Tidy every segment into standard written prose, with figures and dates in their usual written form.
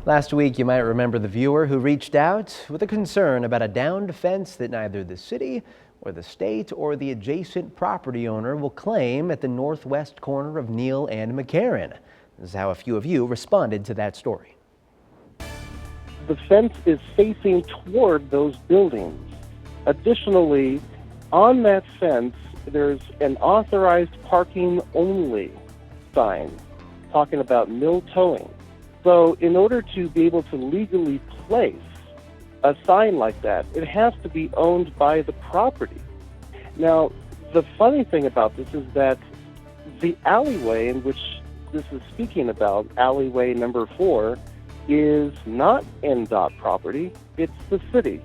Last week, you might remember the viewer who reached out with a concern about a downed fence that neither the city or the state or the adjacent property owner will claim at the northwest corner of Neil and McCarran. This is how a few of you responded to that story. The fence is facing toward those buildings. Additionally, on that fence, there's an authorized parking only sign talking about no towing. So in order to be able to legally place a sign like that, it has to be owned by the property. Now, the funny thing about this is that the alleyway in which this is speaking about, alleyway number 4, is not NDOT property, it's the city.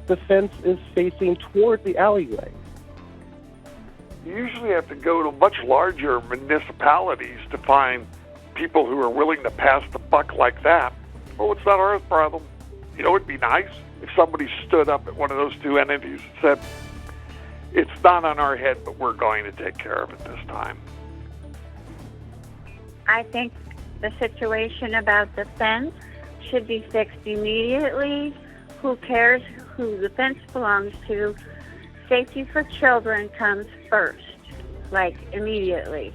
The fence is facing toward the alleyway. You usually have to go to much larger municipalities to find people who are willing to pass the buck like that. Well, it's not our problem. You know, it'd be nice if somebody stood up at one of those two entities and said, it's not on our head, but we're going to take care of it this time. I think the situation about the fence should be fixed immediately. Who cares who the fence belongs to? Safety for children comes first, like immediately.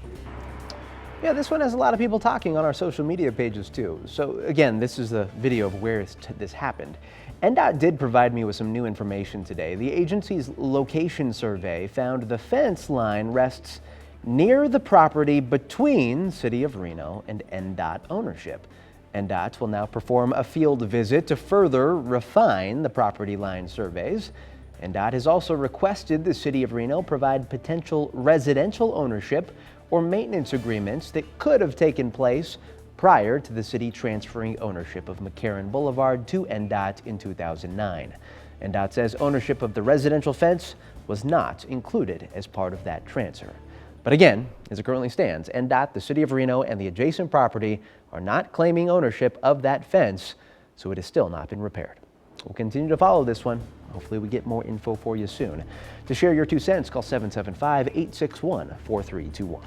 Yeah, this one has a lot of people talking on our social media pages too. So again, this is the video of where this happened. NDOT did provide me with some new information today. The agency's location survey found the fence line rests near the property between City of Reno and NDOT ownership. NDOT will now perform a field visit to further refine the property line surveys. NDOT has also requested the City of Reno provide potential residential ownership or maintenance agreements that could have taken place prior to the city transferring ownership of McCarran Boulevard to NDOT in 2009. NDOT says ownership of the residential fence was not included as part of that transfer. But again, as it currently stands, NDOT, the City of Reno, and the adjacent property are not claiming ownership of that fence, so it has still not been repaired. We'll continue to follow this one. Hopefully we get more info for you soon. To share your 2 cents, call 775-861-4321.